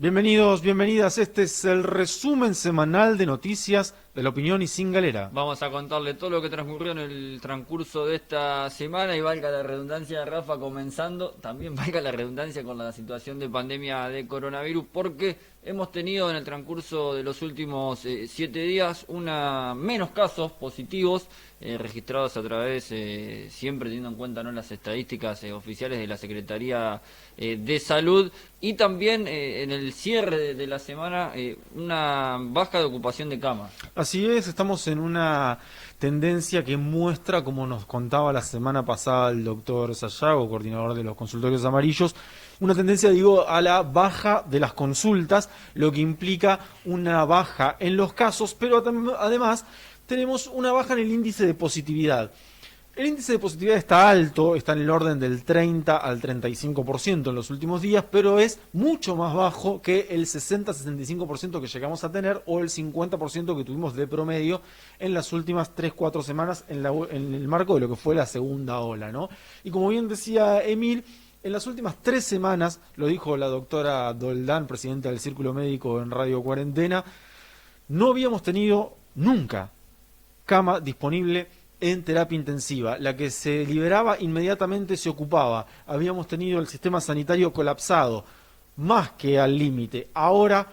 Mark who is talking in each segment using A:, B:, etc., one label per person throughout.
A: Bienvenidos, bienvenidas. Este es el resumen semanal de noticias de La Opinión y Sin Galera.
B: Vamos a contarle todo lo que transcurrió en el transcurso de esta semana y valga la redundancia, Rafa, comenzando, también valga la redundancia con la situación de pandemia de coronavirus, porque hemos tenido en el transcurso de los últimos 7 días menos casos positivos registrados a través, siempre teniendo en cuenta no las estadísticas oficiales de la Secretaría de Salud, y también en el cierre de la semana una baja de ocupación de camas.
A: Así es, estamos en una tendencia que muestra, como nos contaba la semana pasada el doctor Sayago, coordinador de los consultorios amarillos, una tendencia, digo, a la baja de las consultas, lo que implica una baja en los casos, pero además tenemos una baja en el índice de positividad. El índice de positividad está alto, está en el orden del 30 al 35% en los últimos días, pero es mucho más bajo que el 60-65% que llegamos a tener o el 50% que tuvimos de promedio en las últimas 3-4 semanas en el marco de lo que fue la segunda ola, ¿no? Y como bien decía Emil, en las últimas 3 semanas, lo dijo la doctora Doldán, presidenta del Círculo Médico en Radio Cuarentena, no habíamos tenido nunca cama disponible en terapia intensiva. La que se liberaba inmediatamente se ocupaba. Habíamos tenido el sistema sanitario colapsado, más que al límite. Ahora,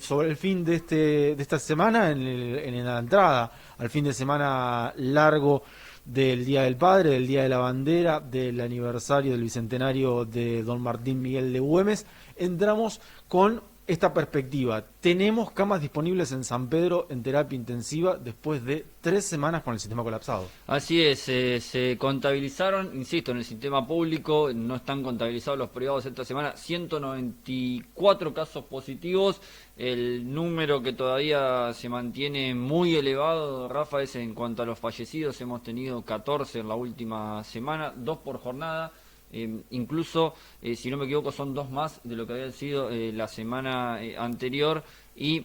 A: sobre el fin de esta semana, en la entrada al fin de semana largo del Día del Padre, del Día de la Bandera, del aniversario del Bicentenario de Don Martín Miguel de Güemes, entramos con esta perspectiva. Tenemos camas disponibles en San Pedro en terapia intensiva después de 3 semanas con el sistema colapsado.
B: Así es, se contabilizaron, insisto, en el sistema público, no están contabilizados los privados esta semana, 194 casos positivos. El número que todavía se mantiene muy elevado, Rafa, es en cuanto a los fallecidos. Hemos tenido 14 en la última semana, 2 por jornada. Incluso, si no me equivoco, son 2 más de lo que había sido la semana anterior, y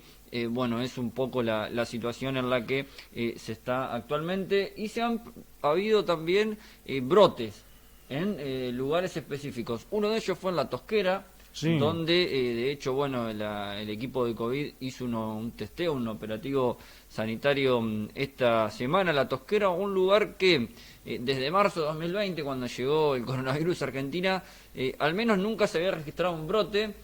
B: bueno, es un poco la situación en la que se está actualmente, y ha habido también brotes en lugares específicos. Uno de ellos fue en La Tosquera, sí, donde de hecho, bueno, el equipo de COVID hizo un testeo, un operativo sanitario esta semana. La Tosquera, un lugar que desde marzo de 2020, cuando llegó el coronavirus a Argentina, al menos nunca se había registrado un brote,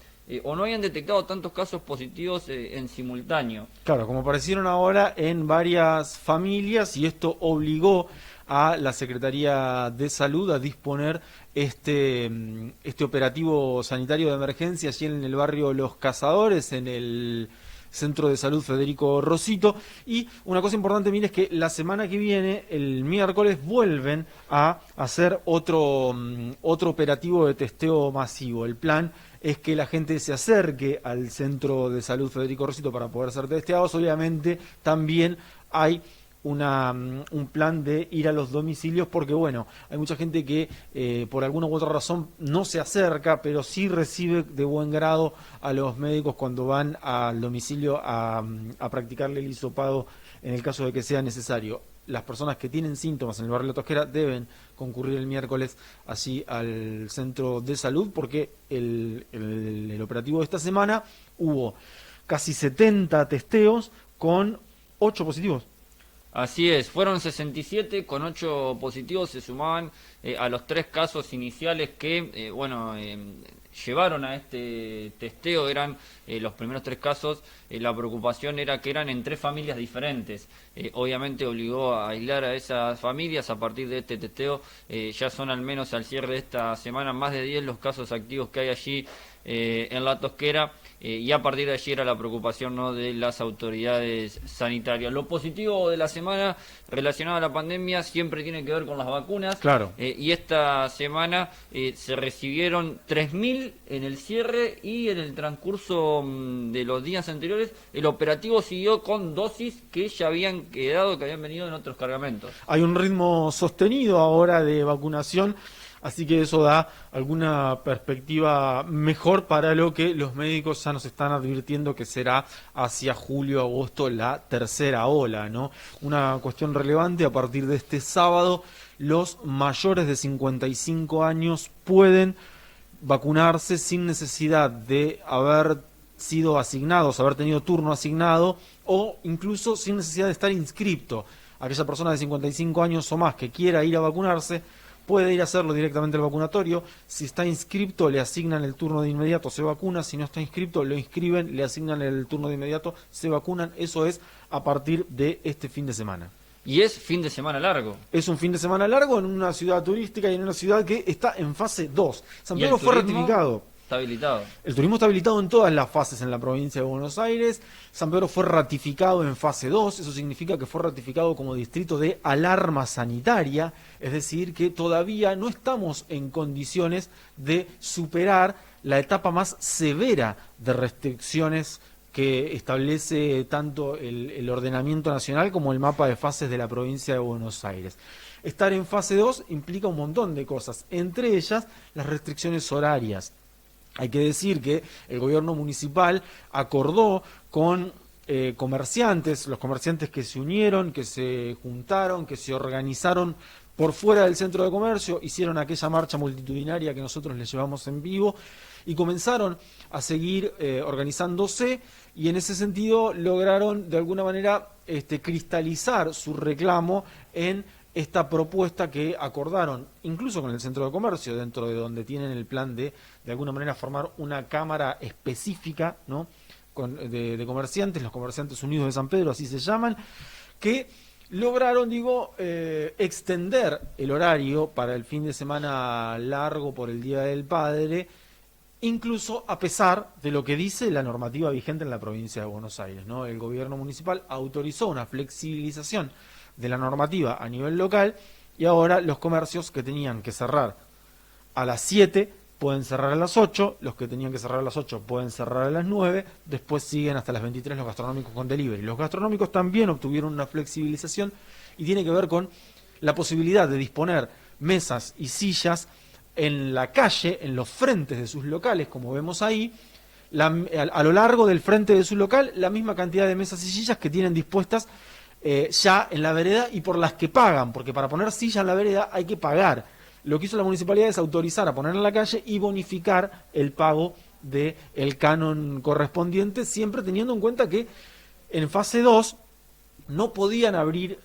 B: o no habían detectado tantos casos positivos en simultáneo.
A: Claro, como aparecieron ahora en varias familias, y esto obligó a la Secretaría de Salud a disponer este operativo sanitario de emergencia allí en el barrio Los Cazadores, en el Centro de Salud Federico Rosito. Y una cosa importante, mire, es que la semana que viene, el miércoles, vuelven a hacer otro operativo de testeo masivo. El plan es que la gente se acerque al Centro de Salud Federico Rosito para poder ser testeados. Obviamente también hay un plan de ir a los domicilios, porque bueno, hay mucha gente que por alguna u otra razón no se acerca, pero sí recibe de buen grado a los médicos cuando van al domicilio a practicarle el hisopado en el caso de que sea necesario. Las personas que tienen síntomas en el barrio La Tosquera deben concurrir el miércoles así al centro de salud, porque el operativo de esta semana hubo casi 70 testeos con 8 positivos.
B: Así es, fueron 67, con 8 positivos se sumaban a los 3 casos iniciales que, llevaron a este testeo. Eran los primeros 3 casos, la preocupación era que eran en 3 familias diferentes. Obviamente obligó a aislar a esas familias. A partir de este testeo ya son, al menos al cierre de esta semana, más de 10 los casos activos que hay allí en La Tosquera, y a partir de allí era la preocupación, ¿no?, de las autoridades sanitarias. Lo positivo de la semana relacionado a la pandemia siempre tiene que ver con las vacunas.
A: Claro.
B: Y esta semana se recibieron 3.000 en el cierre, y en el transcurso de los días anteriores el operativo siguió con dosis que ya habían quedado, que habían venido en otros cargamentos.
A: Hay un ritmo sostenido ahora de vacunación, así que eso da alguna perspectiva mejor para lo que los médicos ya nos están advirtiendo que será hacia julio, agosto, la tercera ola, ¿no? Una cuestión relevante: a partir de este sábado, los mayores de 55 años pueden vacunarse sin necesidad de haber sido asignados, haber tenido turno asignado, o incluso sin necesidad de estar inscripto. Aquella persona de 55 años o más que quiera ir a vacunarse, puede ir a hacerlo directamente al vacunatorio. Si está inscripto, le asignan el turno de inmediato, se vacuna. Si no está inscripto, lo inscriben, le asignan el turno de inmediato, se vacunan. Eso es a partir de este fin de semana.
B: Y es fin de semana largo.
A: Es un fin de semana largo en una ciudad turística y en una ciudad que está en fase 2. San Pedro fue ratificado.
B: Está habilitado.
A: El turismo está habilitado en todas las fases en la provincia de Buenos Aires. San Pedro fue ratificado en fase 2, eso significa que fue ratificado como distrito de alarma sanitaria, es decir, que todavía no estamos en condiciones de superar la etapa más severa de restricciones que establece tanto el ordenamiento nacional como el mapa de fases de la provincia de Buenos Aires. Estar en fase 2 implica un montón de cosas, entre ellas las restricciones horarias. Hay que decir que el gobierno municipal acordó con comerciantes, los comerciantes que se unieron, que se juntaron, que se organizaron por fuera del centro de comercio, hicieron aquella marcha multitudinaria que nosotros les llevamos en vivo y comenzaron a seguir organizándose, y en ese sentido lograron de alguna manera cristalizar su reclamo en esta propuesta que acordaron, incluso con el centro de comercio, dentro de donde tienen el plan de alguna manera formar una cámara específica, ¿no?, de comerciantes, los Comerciantes Unidos de San Pedro, así se llaman, que lograron, extender el horario para el fin de semana largo por el Día del Padre, incluso a pesar de lo que dice la normativa vigente en la provincia de Buenos Aires, ¿no? El gobierno municipal autorizó una flexibilización de la normativa a nivel local, y ahora los comercios que tenían que cerrar a las 7 pueden cerrar a las 8, los que tenían que cerrar a las 8 pueden cerrar a las 9, después siguen hasta las 23 los gastronómicos con delivery. Los gastronómicos también obtuvieron una flexibilización y tiene que ver con la posibilidad de disponer mesas y sillas en la calle, en los frentes de sus locales, como vemos ahí, a lo largo del frente de su local, la misma cantidad de mesas y sillas que tienen dispuestas ya en la vereda y por las que pagan, porque para poner silla en la vereda hay que pagar. Lo que hizo la municipalidad es autorizar a poner en la calle y bonificar el pago del canon correspondiente, siempre teniendo en cuenta que en fase 2 no podían abrir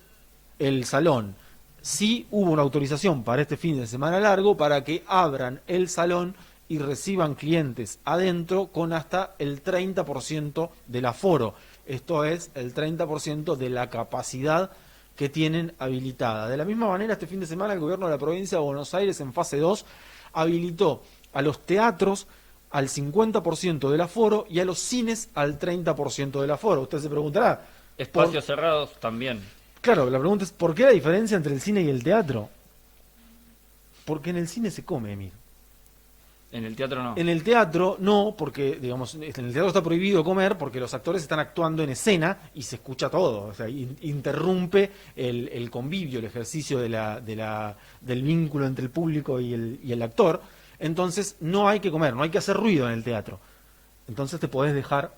A: el salón. Sí hubo una autorización para este fin de semana largo para que abran el salón y reciban clientes adentro con hasta el 30% del aforo. Esto es el 30% de la capacidad que tienen habilitada. De la misma manera, este fin de semana el gobierno de la provincia de Buenos Aires en fase 2 habilitó a los teatros al 50% del aforo y a los cines al 30% del aforo. Usted se preguntará...
B: Espacios cerrados también.
A: Claro, la pregunta es, ¿por qué la diferencia entre el cine y el teatro? Porque en el cine se come, Emir.
B: En el teatro no.
A: En el teatro no, porque digamos en el teatro está prohibido comer porque los actores están actuando en escena y se escucha todo, o sea, interrumpe el convivio, el ejercicio del vínculo entre el público y el actor. Entonces no hay que comer, no hay que hacer ruido en el teatro. Entonces te podés dejar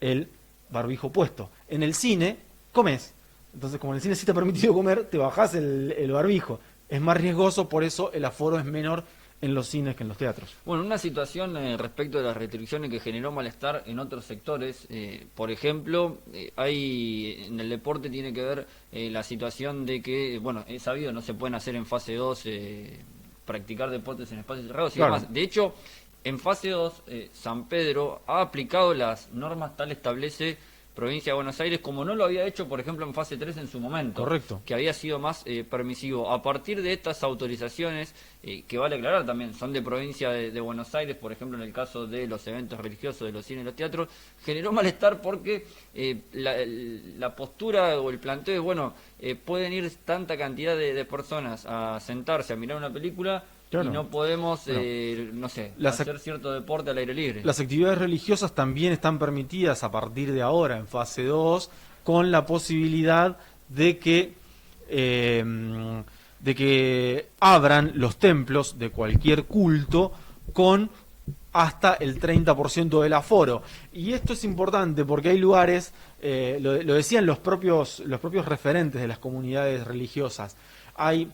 A: el barbijo puesto. En el cine comes. Entonces, como en el cine sí está permitido comer, te bajás el barbijo. Es más riesgoso, por eso el aforo es menor en los cines que en los teatros.
B: Bueno, una situación respecto de las restricciones que generó malestar en otros sectores, por ejemplo, hay en el deporte tiene que ver la situación de que, bueno, es sabido, no se pueden hacer en fase 2 practicar deportes en espacios cerrados y
A: Claro.
B: demás. De hecho, en fase 2, San Pedro ha aplicado las normas tal establece Provincia de Buenos Aires, como no lo había hecho, por ejemplo, en fase 3 en su momento.
A: Correcto.
B: Que había sido más permisivo. A partir de estas autorizaciones, que vale aclarar también, son de Provincia de Buenos Aires, por ejemplo, en el caso de los eventos religiosos, de los cines y los teatros, generó malestar porque la postura o el planteo es, bueno, pueden ir tanta cantidad de personas a sentarse a mirar una película,
A: Claro.
B: y no podemos,
A: Bueno,
B: no sé,
A: las
B: hacer cierto deporte al aire libre.
A: Las actividades religiosas también están permitidas a partir de ahora en fase 2, con la posibilidad de que abran los templos de cualquier culto con hasta el 30% del aforo. Y esto es importante porque hay lugares, lo decían los propios referentes de las comunidades religiosas, hay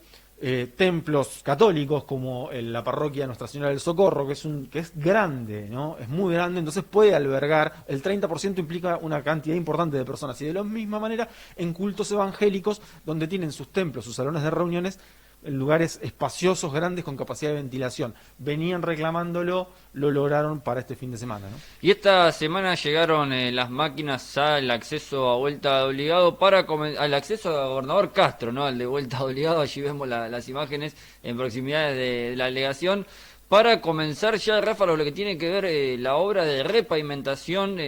A: templos católicos como la parroquia Nuestra Señora del Socorro, que es grande, ¿no? Es muy grande, entonces puede albergar, el 30% implica una cantidad importante de personas, y de la misma manera en cultos evangélicos, donde tienen sus templos, sus salones de reuniones, en lugares espaciosos, grandes, con capacidad de ventilación. Venían reclamándolo, lo lograron para este fin de semana, ¿no?
B: Y esta semana llegaron las máquinas al acceso a vuelta de obligado al acceso a Gobernador Castro, ¿no? Al de vuelta de obligado, allí vemos las imágenes en proximidades de la delegación, para comenzar ya, Rafa, lo que tiene que ver la obra de repavimentación,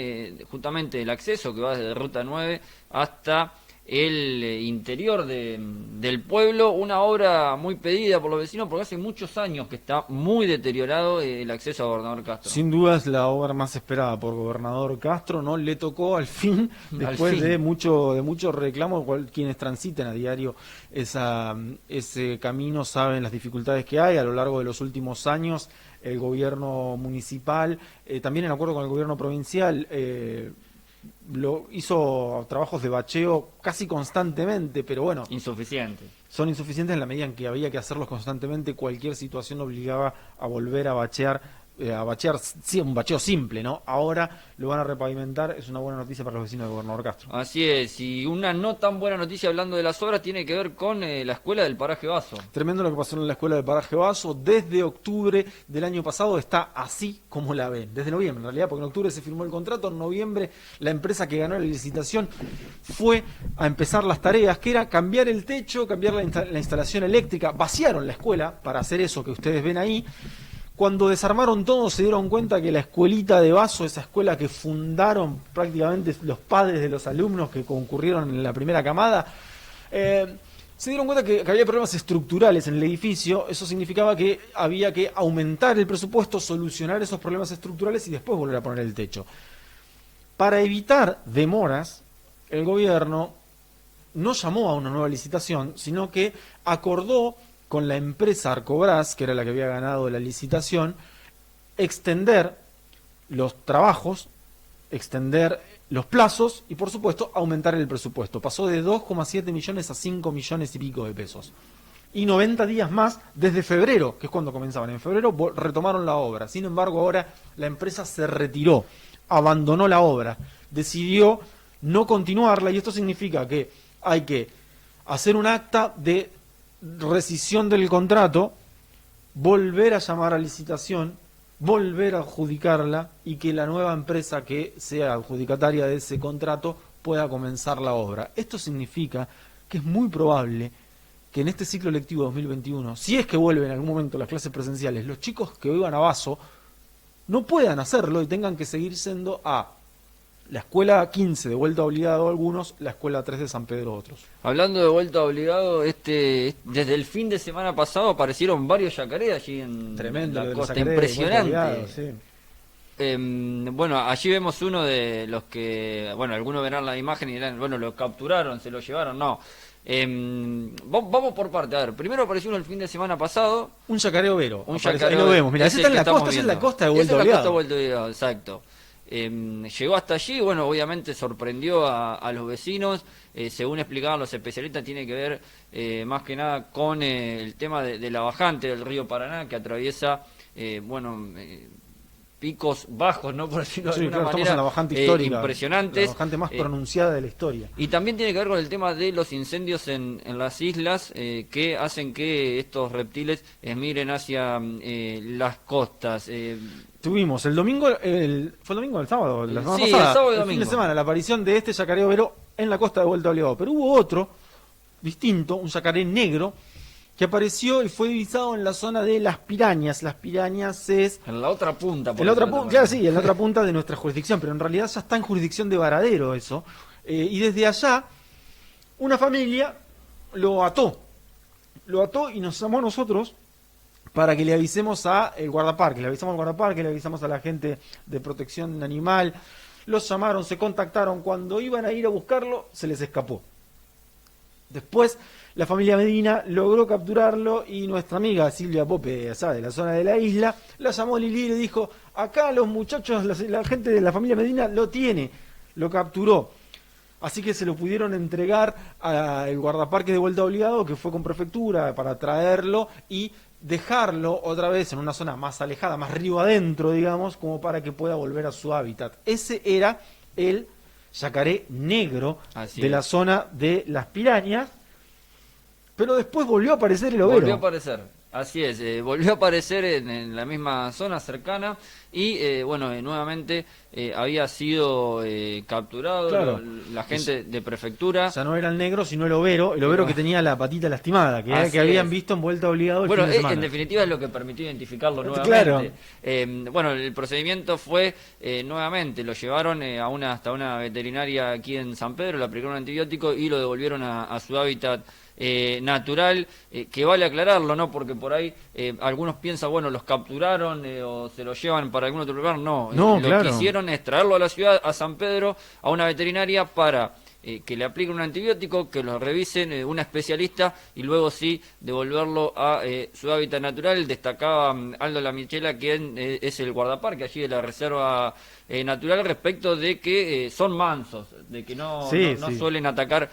B: justamente del acceso que va desde Ruta 9 hasta el interior del pueblo, una obra muy pedida por los vecinos porque hace muchos años que está muy deteriorado el acceso a Gobernador Castro.
A: Sin duda es la obra más esperada por Gobernador Castro, ¿no? Le tocó al fin, después de mucho reclamo, quienes transiten a diario ese camino saben las dificultades que hay a lo largo de los últimos años. El gobierno municipal, también en acuerdo con el gobierno provincial, hizo trabajos de bacheo casi constantemente, pero bueno, son insuficientes en la medida en que había que hacerlos constantemente. Cualquier situación obligaba a volver a bachear, sí, un bacheo simple, ¿no? Ahora lo van a repavimentar, es una buena noticia para los vecinos de Gobernador Castro.
B: Así es, y una no tan buena noticia hablando de las obras tiene que ver con la escuela del Paraje Baso.
A: Tremendo lo que pasó en la escuela del Paraje Baso. Desde octubre del año pasado está así como la ven, desde noviembre en realidad, porque en octubre se firmó el contrato, en noviembre la empresa que ganó la licitación fue a empezar las tareas, que era cambiar el techo, cambiar la instalación eléctrica. Vaciaron la escuela para hacer eso que ustedes ven ahí. Cuando desarmaron todo se dieron cuenta que la escuelita de Baso, esa escuela que fundaron prácticamente los padres de los alumnos que concurrieron en la primera camada, se dieron cuenta que había problemas estructurales en el edificio. Eso significaba que había que aumentar el presupuesto, solucionar esos problemas estructurales y después volver a poner el techo. Para evitar demoras, el gobierno no llamó a una nueva licitación, sino que acordó con la empresa Arcobras, que era la que había ganado la licitación, extender los trabajos, extender los plazos y, por supuesto, aumentar el presupuesto. Pasó de 2,7 millones a 5 millones y pico de pesos. Y 90 días más desde febrero, que es cuando comenzaban. En febrero retomaron la obra. Sin embargo, ahora la empresa se retiró, abandonó la obra, decidió no continuarla, y esto significa que hay que hacer un acta de rescisión del contrato, volver a llamar a licitación, volver a adjudicarla y que la nueva empresa que sea adjudicataria de ese contrato pueda comenzar la obra. Esto significa que es muy probable que en este ciclo lectivo 2021, si es que vuelven en algún momento las clases presenciales, los chicos que iban a Baso no puedan hacerlo y tengan que seguir siendo a la escuela 15 de vuelta obligado algunos, la escuela 3 de San Pedro otros.
B: Hablando de vuelta obligado, desde el fin de semana pasado aparecieron varios yacarés allí en
A: Tremendo,
B: la costa, impresionante.
A: Obligado, sí.
B: Bueno, allí vemos uno de los que, bueno, algunos verán la imagen y dirán, bueno, lo capturaron, se lo llevaron, no. Vamos por parte, a ver, primero apareció uno el fin de semana pasado.
A: Un yacareo vero,
B: ahí
A: lo vemos, mira, ese está en la costa, esa es la costa de vuelta
B: obligado. Exacto. Llegó hasta allí, bueno, obviamente sorprendió a los vecinos, según explicaban los especialistas, tiene que ver más que nada con el tema de la bajante del río Paraná, que atraviesa, picos bajos, ¿no? Por decirlo de alguna manera,
A: estamos en la bajante histórica,
B: impresionantes.
A: La bajante más pronunciada de la historia.
B: Y también tiene que ver con el tema de los incendios en las islas, que hacen que estos reptiles migren hacia las costas.
A: Tuvimos el domingo, ¿fue el domingo o el sábado? La semana
B: sí,
A: pasada,
B: el sábado y
A: el
B: domingo.
A: Fin de semana, la aparición de este yacareo vero en la costa de Vuelta Obligado. Pero hubo otro, distinto, un yacaré negro, que apareció y fue divisado en la zona de Las Pirañas. Las Pirañas es...
B: En la otra punta.
A: En la otra punta, claro, sí, en la otra punta de nuestra jurisdicción, pero en realidad ya está en jurisdicción de Varadero eso. Y desde allá, una familia lo ató y nos llamó a nosotros para que le avisemos al guardaparque, le avisamos a la gente de protección animal. Los llamaron, se contactaron, cuando iban a ir a buscarlo, se les escapó. Después, la familia Medina logró capturarlo y nuestra amiga Silvia Pope, allá de la zona de la isla, la llamó Lili y le dijo, acá los muchachos, la gente de la familia Medina lo tiene, lo capturó. Así que se lo pudieron entregar al guardaparque de Vuelta Obligado, que fue con prefectura para traerlo y dejarlo otra vez en una zona más alejada, más río adentro, digamos, como para que pueda volver a su hábitat. Ese era el yacaré negro de la zona de las Pirañas, pero después volvió a aparecer el overo.
B: Volvió a aparecer. Así es, volvió a aparecer en la misma zona cercana y nuevamente había sido capturado.
A: Claro.
B: La gente de prefectura.
A: O sea, no era el negro, sino el overo que tenía la patita lastimada, que habían visto en Vuelta Obligado el fin de semana.
B: En definitiva es lo que permitió identificarlo nuevamente.
A: Claro.
B: El procedimiento fue nuevamente, lo llevaron hasta una veterinaria aquí en San Pedro, le aplicaron un antibiótico y lo devolvieron a su hábitat natural, que vale aclararlo, ¿no? Porque por ahí algunos piensan, bueno, los capturaron o se los llevan para algún otro lugar. No, lo que hicieron es traerlo a la ciudad, a San Pedro, a una veterinaria para que le apliquen un antibiótico, que lo revisen una especialista y luego sí devolverlo a su hábitat natural. Destacaba Aldo Lamichela, quien es el guardaparque allí de la reserva natural, respecto de que son mansos, de que no suelen atacar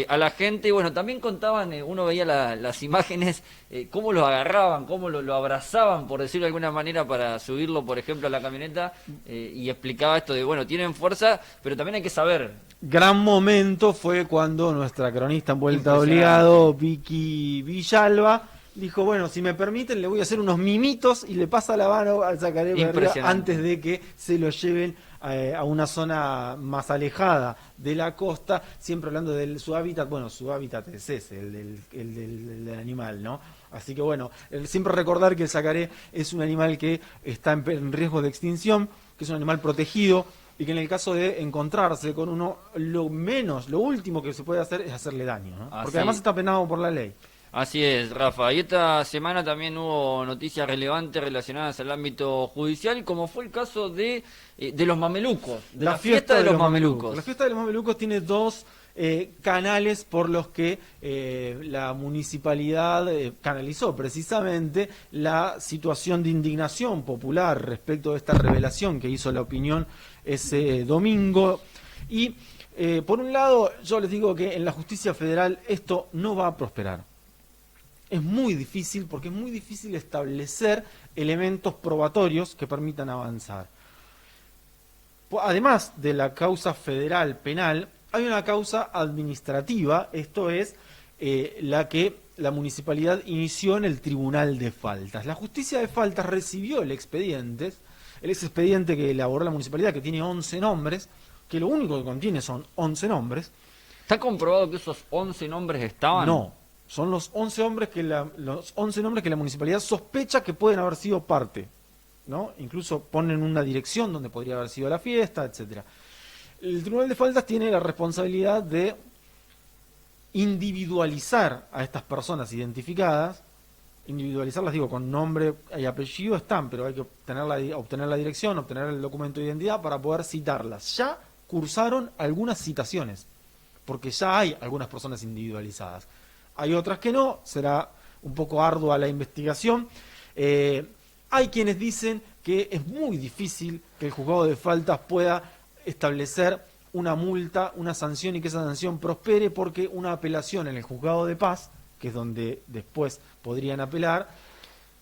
B: a la gente. Y bueno, también contaban, uno veía las imágenes, cómo lo agarraban, cómo lo abrazaban, por decirlo de alguna manera, para subirlo, por ejemplo, a la camioneta, y explicaba esto de, bueno, tienen fuerza, pero también hay que saber.
A: Gran momento fue cuando nuestra cronista en Vuelta Obligado, Vicky Villalba, dijo, bueno, si me permiten le voy a hacer unos mimitos, y le pasa la mano al yacaré antes de que se lo lleven a una zona más alejada de la costa, siempre hablando de su hábitat. Bueno, su hábitat es ese, el del animal, ¿no? Así que bueno, siempre recordar que el yacaré es un animal que está en riesgo de extinción, que es un animal protegido, y que en el caso de encontrarse con uno, lo último que se puede hacer es hacerle daño, ¿no? Porque además está penado por la ley.
B: Así es, Rafa. Y esta semana también hubo noticias relevantes relacionadas al ámbito judicial, como fue el caso de los mamelucos, de la fiesta de los mamelucos.
A: La fiesta de los mamelucos tiene dos canales por los que la municipalidad canalizó precisamente la situación de indignación popular respecto de esta revelación que hizo la opinión ese domingo. Y por un lado, yo les digo que en la justicia federal esto no va a prosperar. Es muy difícil, porque es muy difícil establecer elementos probatorios que permitan avanzar. Además de la causa federal penal, hay una causa administrativa, esto es la que la municipalidad inició en el Tribunal de Faltas. La justicia de faltas recibió el expediente que elaboró la municipalidad, que tiene 11 nombres, que lo único que contiene son 11 nombres.
B: ¿Está comprobado que esos 11 nombres estaban?
A: No, son los 11 nombres que la municipalidad sospecha que pueden haber sido parte, ¿no? Incluso ponen una dirección donde podría haber sido la fiesta, etcétera. El Tribunal de Faltas tiene la responsabilidad de individualizar a estas personas identificadas. Individualizarlas, digo, con nombre y apellido están, pero hay que obtener la dirección, obtener el documento de identidad para poder citarlas. Ya cursaron algunas citaciones, porque ya hay algunas personas individualizadas. Hay otras que no, será un poco ardua la investigación. Hay quienes dicen que es muy difícil que el juzgado de faltas pueda establecer una multa, una sanción, y que esa sanción prospere, porque una apelación en el juzgado de paz, que es donde después podrían apelar,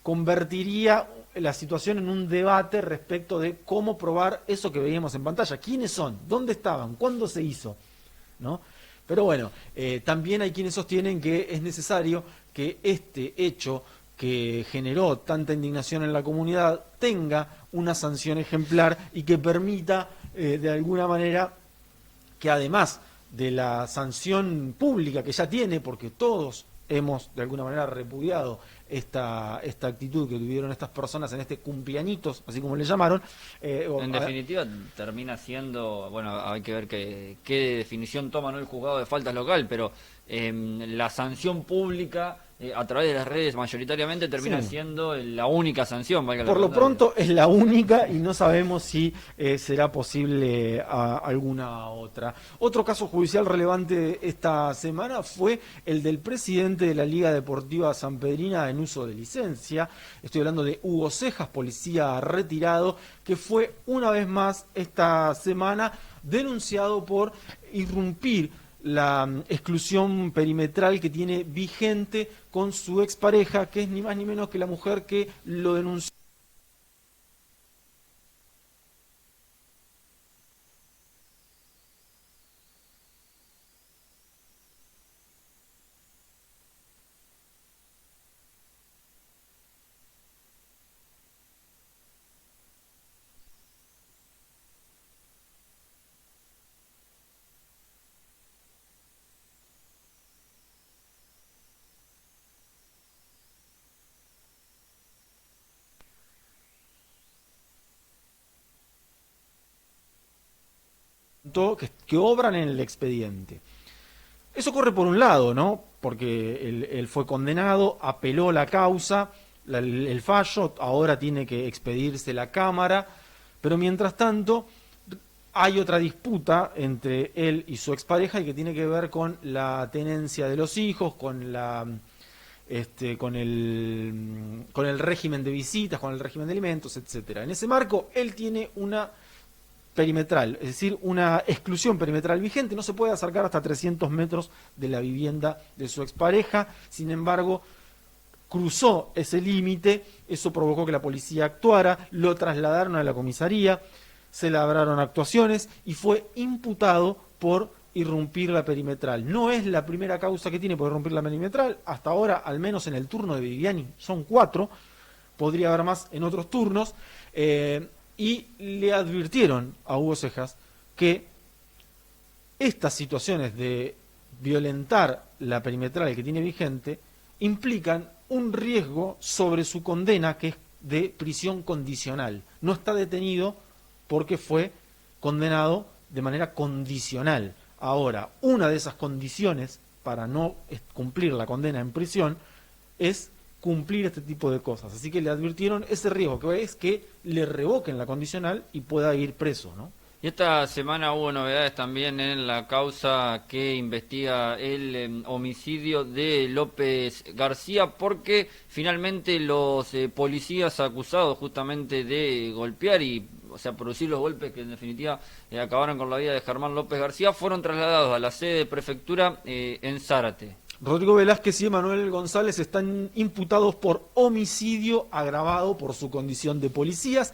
A: convertiría la situación en un debate respecto de cómo probar eso que veíamos en pantalla. ¿Quiénes son? ¿Dónde estaban? ¿Cuándo se hizo? ¿No? Pero bueno, también hay quienes sostienen que es necesario que este hecho que generó tanta indignación en la comunidad tenga una sanción ejemplar y que permita de alguna manera que, además de la sanción pública que ya tiene, porque todos hemos de alguna manera repudiado esta actitud que tuvieron estas personas en este cumpleañitos, así como le llamaron.
B: En definitiva termina siendo, bueno, hay que ver qué definición toma, ¿no?, el juzgado de faltas local, pero la sanción pública a través de las redes mayoritariamente termina siendo la única sanción.
A: Por lo pronto es la única, y no sabemos si será posible alguna otra. Otro caso judicial relevante esta semana fue el del presidente de la Liga Deportiva Sanpedrina en uso de licencia. Estoy hablando de Hugo Cejas, policía retirado, que fue una vez más esta semana denunciado por irrumpir la exclusión perimetral que tiene vigente con su expareja, que es ni más ni menos que la mujer que lo denunció. Que obran en el expediente. Eso corre por un lado, ¿no? Porque él fue condenado, apeló la causa, el fallo, ahora tiene que expedirse la Cámara, pero mientras tanto hay otra disputa entre él y su expareja y que tiene que ver con la tenencia de los hijos, con con el régimen de visitas, con el régimen de alimentos, etcétera. En ese marco, él tiene una perimetral, es decir, una exclusión perimetral vigente, no se puede acercar hasta 300 metros de la vivienda de su expareja, sin embargo, cruzó ese límite, eso provocó que la policía actuara, lo trasladaron a la comisaría, se labraron actuaciones y fue imputado por irrumpir la perimetral. No es la primera causa que tiene por irrumpir la perimetral, hasta ahora, al menos en el turno de Viviani, son 4, podría haber más en otros turnos, y le advirtieron a Hugo Cejas que estas situaciones de violentar la perimetral que tiene vigente implican un riesgo sobre su condena, que es de prisión condicional. No está detenido porque fue condenado de manera condicional. Ahora, una de esas condiciones para no cumplir la condena en prisión es cumplir este tipo de cosas. Así que le advirtieron ese riesgo, que es que le revoquen la condicional y pueda ir preso, ¿no?
B: Y esta semana hubo novedades también en la causa que investiga el homicidio de López García, porque finalmente los policías acusados justamente de golpear y, o sea, producir los golpes que en definitiva acabaron con la vida de Germán López García, fueron trasladados a la sede de prefectura en Zárate.
A: Rodrigo Velázquez y Emanuel González están imputados por homicidio agravado por su condición de policías.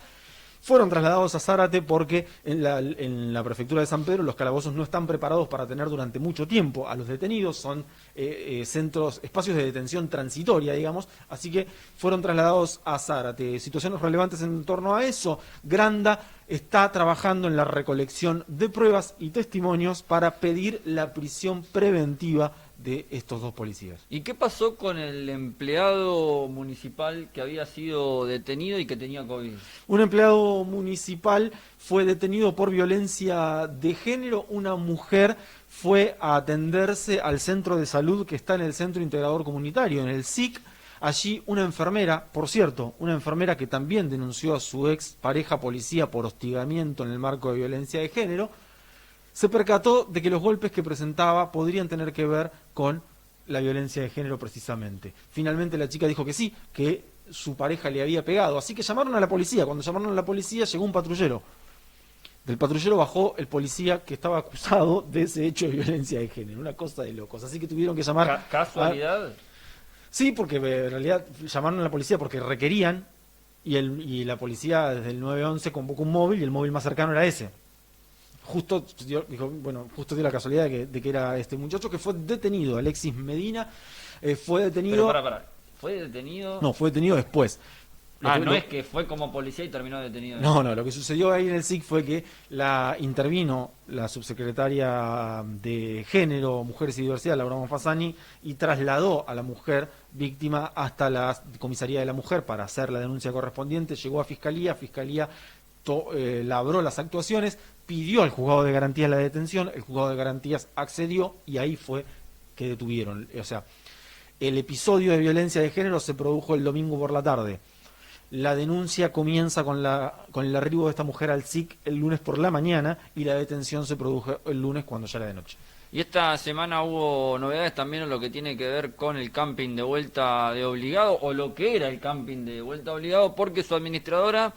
A: Fueron trasladados a Zárate porque en la prefectura de San Pedro los calabozos no están preparados para tener durante mucho tiempo a los detenidos, son espacios de detención transitoria, digamos, así que fueron trasladados a Zárate. Situaciones relevantes en torno a eso: Granda está trabajando en la recolección de pruebas y testimonios para pedir la prisión preventiva de estos 2 policías.
B: ¿Y qué pasó con el empleado municipal que había sido detenido y que tenía COVID?
A: Un empleado municipal fue detenido por violencia de género. Una mujer fue a atenderse al centro de salud que está en el Centro Integrador Comunitario, en el SIC. Allí una enfermera, por cierto, una enfermera que también denunció a su ex pareja policía por hostigamiento en el marco de violencia de género, se percató de que los golpes que presentaba podrían tener que ver con la violencia de género precisamente. Finalmente la chica dijo que sí, que su pareja le había pegado, así que llamaron a la policía. Cuando llamaron a la policía llegó un patrullero. Del patrullero bajó el policía que estaba acusado de ese hecho de violencia de género, una cosa de locos. Así que tuvieron que llamar...
B: ¿Casualidad?
A: Sí, porque en realidad llamaron a la policía porque requerían y la policía desde el 911 convocó un móvil y el móvil más cercano era ese. Justo dio la casualidad de que era este muchacho que fue detenido, Alexis Medina, fue detenido...
B: Pero ¿fue detenido?
A: No, fue detenido después.
B: No es que fue como policía y terminó detenido.
A: No, lo que sucedió ahí en el SIC fue que intervino la subsecretaria de Género, Mujeres y Diversidad, Laura Monfasani, y trasladó a la mujer víctima hasta la comisaría de la mujer para hacer la denuncia correspondiente. Llegó a Fiscalía labró las actuaciones, pidió al juzgado de garantías la detención, el juzgado de garantías accedió y ahí fue que detuvieron. O sea, el episodio de violencia de género se produjo el domingo por la tarde. La denuncia comienza con el arribo de esta mujer al SIC el lunes por la mañana y la detención se produjo el lunes cuando ya era de noche.
B: Y esta semana hubo novedades también en lo que tiene que ver con el camping de vuelta de obligado, o lo que era el camping de vuelta obligado, porque su administradora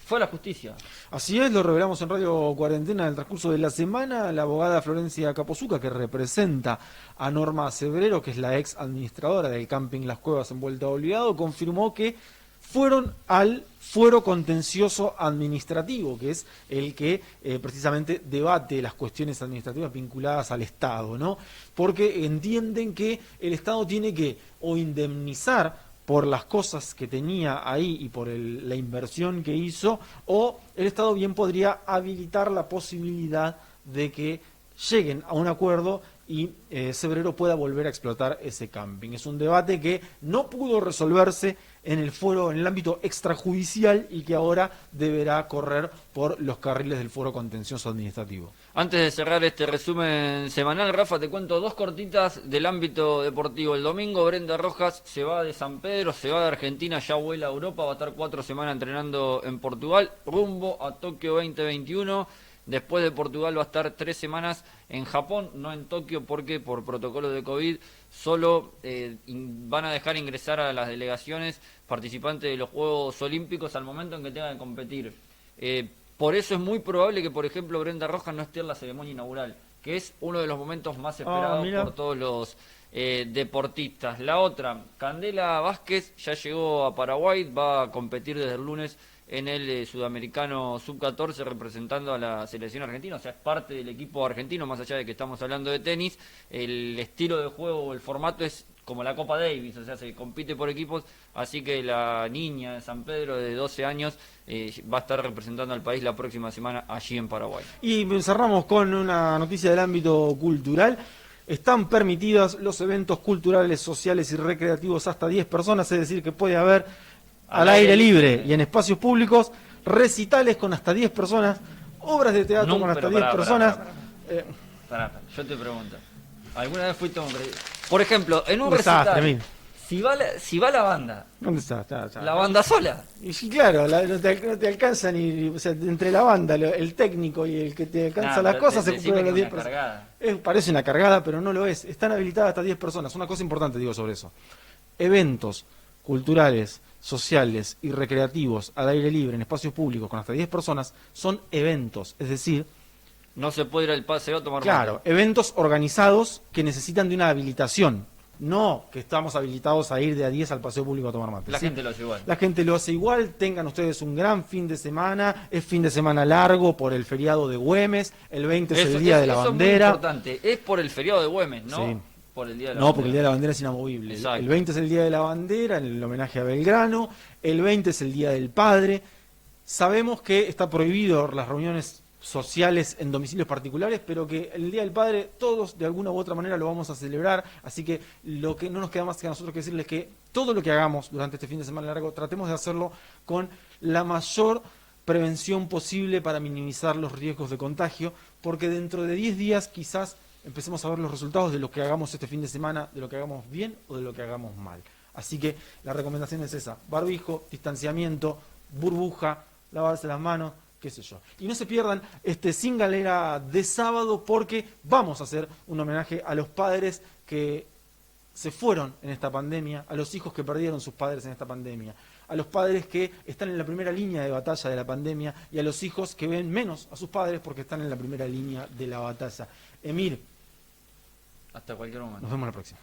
B: fue a la justicia.
A: Así es, lo revelamos en Radio Cuarentena en el transcurso de la semana. La abogada Florencia Capozuca, que representa a Norma Sebrero, que es la ex administradora del camping Las Cuevas en Vuelta Obligado, confirmó que fueron al fuero contencioso administrativo, que es el que precisamente debate las cuestiones administrativas vinculadas al Estado, ¿no? Porque entienden que el Estado tiene que o indemnizar por las cosas que tenía ahí y por la inversión que hizo, o el Estado bien podría habilitar la posibilidad de que lleguen a un acuerdo y Sebrero pueda volver a explotar ese camping. Es un debate que no pudo resolverse en el fuero, en el ámbito extrajudicial, y que ahora deberá correr por los carriles del fuero contencioso administrativo.
B: Antes de cerrar este resumen semanal, Rafa, te cuento dos cortitas del ámbito deportivo. El domingo Brenda Rojas se va de San Pedro, se va de Argentina, ya vuela a Europa, va a estar 4 semanas entrenando en Portugal, rumbo a Tokio 2021. Después de Portugal va a estar 3 semanas en Japón, no en Tokio, porque por protocolo de COVID solo van a dejar ingresar a las delegaciones participantes de los Juegos Olímpicos al momento en que tengan que competir. Por eso es muy probable que, por ejemplo, Brenda Rojas no esté en la ceremonia inaugural, que es uno de los momentos más esperados por todos los deportistas. La otra, Candela Vázquez, ya llegó a Paraguay, va a competir desde el lunes en el Sudamericano Sub-14 representando a la selección argentina, o sea, es parte del equipo argentino, más allá de que estamos hablando de tenis. El estilo de juego, el formato es como la Copa Davis, o sea, se compite por equipos, así que la niña de San Pedro de 12 años va a estar representando al país la próxima semana allí en Paraguay.
A: Y cerramos con una noticia del ámbito cultural. Están permitidos los eventos culturales, sociales y recreativos hasta 10 personas, es decir, que puede haber al aire libre y en espacios públicos recitales con hasta 10 personas, obras de teatro con hasta 10 personas.
B: Yo te pregunto, ¿alguna vez fuiste a un por ejemplo, en un recital, si va la banda?
A: ¿Dónde está?
B: ¿La banda sola?
A: Y sí, claro, no te alcanza ni, o sea, entre la banda, el técnico y el que te alcanza las cosas, se cumplen las 10 personas. Parece una cargada, pero no lo es. Están habilitadas hasta 10 personas. Una cosa importante digo sobre eso. Eventos culturales, sociales y recreativos al aire libre en espacios públicos con hasta 10 personas son eventos, es decir,
B: no se puede ir al paseo a tomar
A: claro, mate. Eventos organizados que necesitan de una habilitación, no que estamos habilitados a ir de a 10 al paseo público a tomar mate.
B: La gente lo hace igual.
A: La gente lo hace igual. Tengan ustedes un gran fin de semana. Es fin de semana largo por el feriado de Güemes. El 20 es el día de la bandera.
B: Es muy importante. Es por el feriado de Güemes, ¿no?
A: Sí.
B: Por el día de la
A: no,
B: bandera.
A: porque el día de la bandera es inamovible.
B: Exacto.
A: El 20 es el día de la bandera, en el homenaje a Belgrano. El 20 es el día del padre. Sabemos que está prohibido las reuniones sociales en domicilios particulares, pero que el Día del Padre todos de alguna u otra manera lo vamos a celebrar, así que lo que no nos queda más que a nosotros que decirles que todo lo que hagamos durante este fin de semana largo, tratemos de hacerlo con la mayor prevención posible para minimizar los riesgos de contagio, porque dentro de 10 días quizás empecemos a ver los resultados de lo que hagamos este fin de semana, de lo que hagamos bien o de lo que hagamos mal. Así que la recomendación es esa: barbijo, distanciamiento, burbuja, lavarse las manos, qué sé yo. Y no se pierdan este Sin Galera de sábado, porque vamos a hacer un homenaje a los padres que se fueron en esta pandemia, a los hijos que perdieron sus padres en esta pandemia, a los padres que están en la primera línea de batalla de la pandemia y a los hijos que ven menos a sus padres porque están en la primera línea de la batalla. Emir,
B: hasta cualquier momento.
A: Nos vemos la próxima.